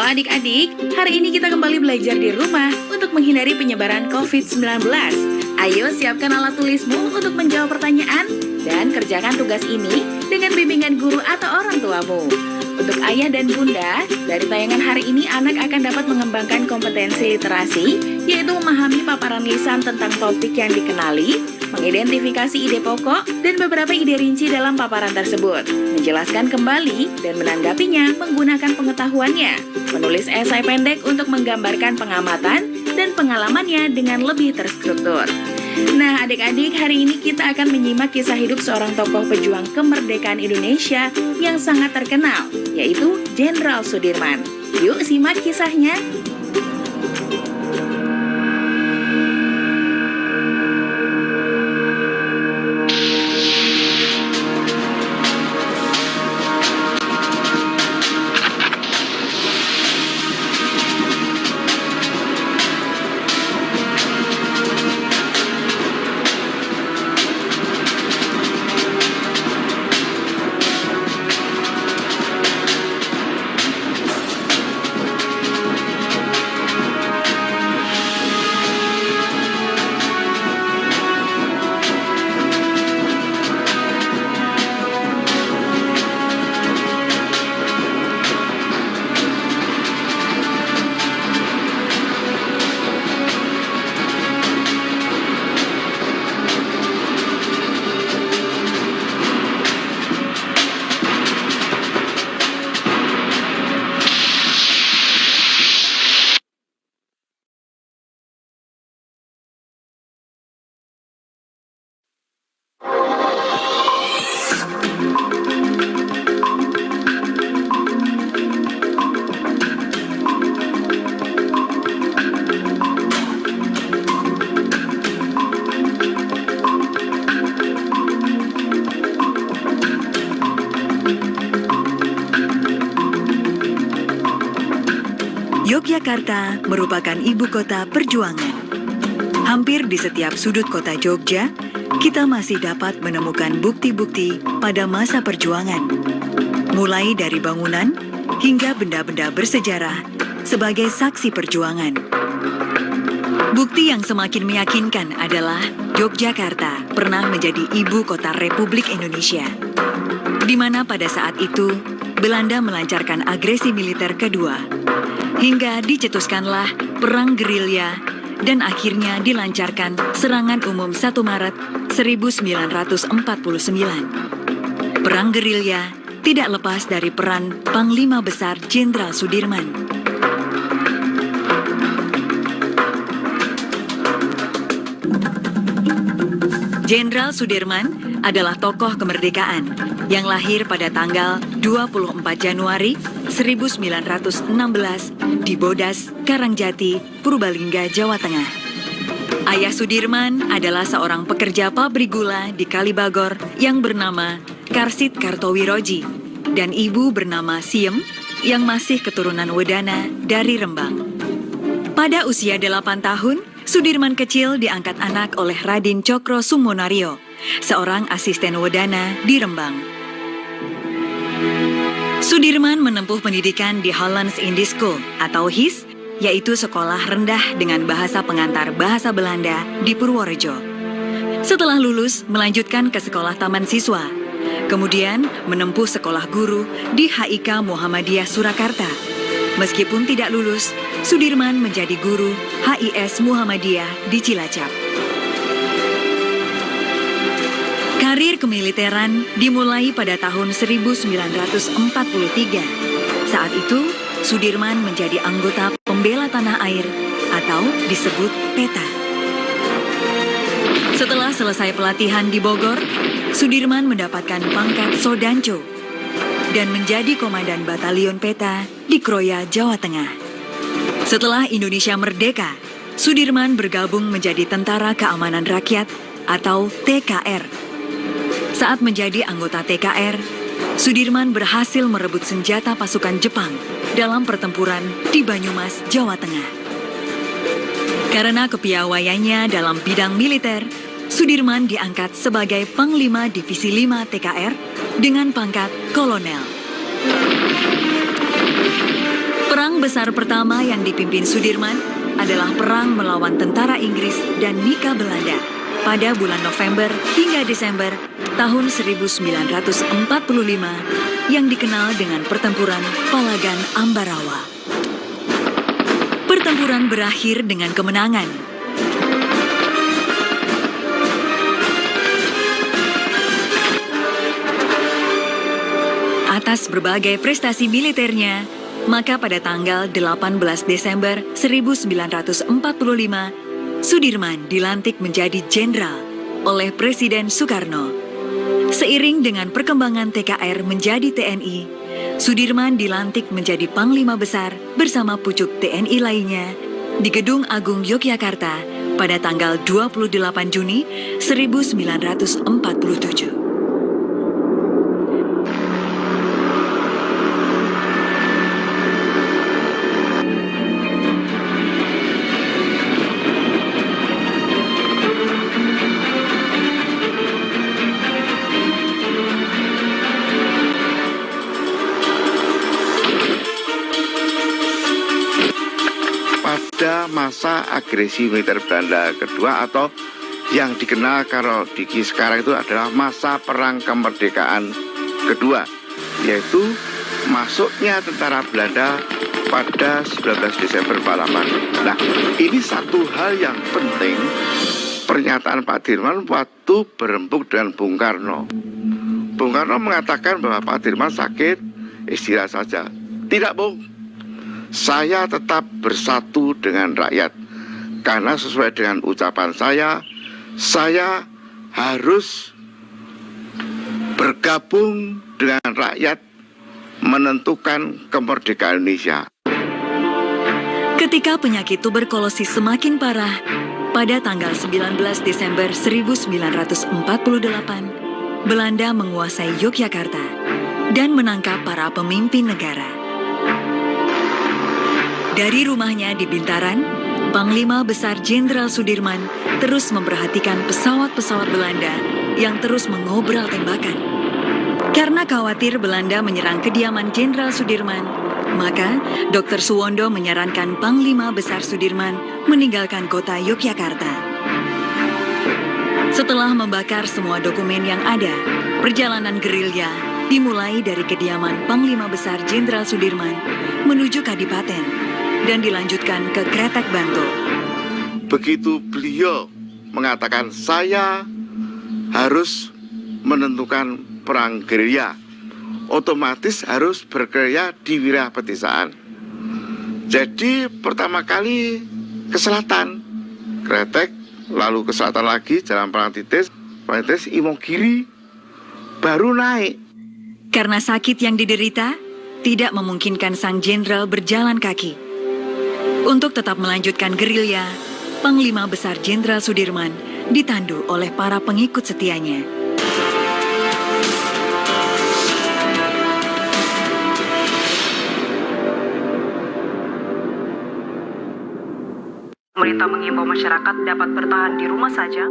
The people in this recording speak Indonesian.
adik-adik, hari ini kita kembali belajar di rumah untuk menghindari penyebaran COVID-19. Ayo siapkan alat tulismu untuk menjawab pertanyaan dan kerjakan tugas ini dengan bimbingan guru atau orang tuamu. Untuk ayah dan bunda, dari tayangan hari ini anak akan dapat mengembangkan kompetensi literasi, yaitu memahami paparan lisan tentang topik yang dikenali, mengidentifikasi ide pokok, dan beberapa ide rinci dalam paparan tersebut, menjelaskan kembali dan menanggapinya menggunakan pengetahuannya, menulis esai pendek untuk menggambarkan pengamatan dan pengalamannya dengan lebih terstruktur. Nah, adik-adik, hari ini kita akan menyimak kisah hidup seorang tokoh pejuang kemerdekaan Indonesia yang sangat terkenal, yaitu Jenderal Sudirman. Yuk simak kisahnya. Yogyakarta merupakan ibu kota perjuangan. Hampir di setiap sudut kota Jogja, kita masih dapat menemukan bukti-bukti pada masa perjuangan. Mulai dari bangunan hingga benda-benda bersejarah sebagai saksi perjuangan. Bukti yang semakin meyakinkan adalah Yogyakarta pernah menjadi ibu kota Republik Indonesia, di mana pada saat itu Belanda melancarkan agresi militer kedua, hingga dicetuskanlah Perang Gerilya dan akhirnya dilancarkan serangan umum 1 Maret 1949. Perang Gerilya tidak lepas dari peran Panglima Besar Jenderal Sudirman. Jenderal Sudirman adalah tokoh kemerdekaan yang lahir pada tanggal 24 Januari 1916 di Bodas, Karangjati, Purbalingga, Jawa Tengah. Ayah Sudirman adalah seorang pekerja pabrik gula di Kalibagor yang bernama Karsit Kartowiroji dan ibu bernama Siem yang masih keturunan Wedana dari Rembang. Pada usia 8 tahun, Sudirman kecil diangkat anak oleh Raden Cokro Sumonario, seorang asisten Wedana di Rembang. Sudirman menempuh pendidikan di Hollands Indisch School atau HIS, yaitu sekolah rendah dengan bahasa pengantar bahasa Belanda di Purworejo. Setelah lulus, melanjutkan ke sekolah taman siswa, kemudian menempuh sekolah guru di HIK Muhammadiyah Surakarta. Meskipun tidak lulus, Sudirman menjadi guru HIS Muhammadiyah di Cilacap. Karir kemiliteran dimulai pada tahun 1943. Saat itu, Sudirman menjadi anggota Pembela Tanah Air atau disebut PETA. Setelah selesai pelatihan di Bogor, Sudirman mendapatkan pangkat Sodanco dan menjadi komandan batalion PETA di Kroya, Jawa Tengah. Setelah Indonesia merdeka, Sudirman bergabung menjadi Tentara Keamanan Rakyat atau TKR. Saat menjadi anggota TKR, Sudirman berhasil merebut senjata pasukan Jepang dalam pertempuran di Banyumas, Jawa Tengah. Karena kepiawaiannya dalam bidang militer, Sudirman diangkat sebagai Panglima Divisi 5 TKR dengan pangkat kolonel. Perang Perang besar pertama yang dipimpin Sudirman adalah perang melawan tentara Inggris dan Mika Belanda pada bulan November hingga Desember tahun 1945 yang dikenal dengan Pertempuran Palagan Ambarawa. Pertempuran berakhir dengan kemenangan. Atas berbagai prestasi militernya, maka pada tanggal 18 Desember 1945, Sudirman dilantik menjadi jenderal oleh Presiden Soekarno. Seiring dengan perkembangan TKR menjadi TNI, Sudirman dilantik menjadi Panglima Besar bersama pucuk TNI lainnya di Gedung Agung Yogyakarta pada tanggal 28 Juni 1947. Pada masa agresi militer Belanda kedua atau yang dikenal kalau di sekarang itu adalah masa perang kemerdekaan kedua, yaitu masuknya tentara Belanda pada 19 Desember 48. Nah, ini satu hal yang penting pernyataan Pak Dirman waktu berembuk dengan Bung Karno. Bung Karno mengatakan bahwa Pak Dirman sakit, istirahat saja. Tidak, Bung. Saya tetap bersatu dengan rakyat. Karena sesuai dengan ucapan saya harus bergabung dengan rakyat menentukan kemerdekaan Indonesia. Ketika penyakit tuberkulosis semakin parah, pada tanggal 19 Desember 1948, Belanda menguasai Yogyakarta dan menangkap para pemimpin negara. Dari rumahnya di Bintaran, Panglima Besar Jenderal Sudirman terus memperhatikan pesawat-pesawat Belanda yang terus mengobrol tembakan. Karena khawatir Belanda menyerang kediaman Jenderal Sudirman, maka Dr. Suwondo menyarankan Panglima Besar Sudirman meninggalkan kota Yogyakarta. Setelah membakar semua dokumen yang ada, perjalanan gerilya dimulai dari kediaman Panglima Besar Jenderal Sudirman menuju Kadipaten dan dilanjutkan ke Kretek Bantul. Begitu beliau mengatakan saya harus menentukan perang gerilya, otomatis harus bergerilya di wilayah pedesaan. Jadi pertama kali ke selatan, Kretek, lalu ke selatan lagi Jalan Prangtitis, Imogiri, baru naik. Karena sakit yang diderita, tidak memungkinkan sang jenderal berjalan kaki. Untuk tetap melanjutkan gerilya, Panglima Besar Jenderal Sudirman ditandu oleh para pengikut setianya. Pemerintah mengimbau masyarakat dapat bertahan di rumah saja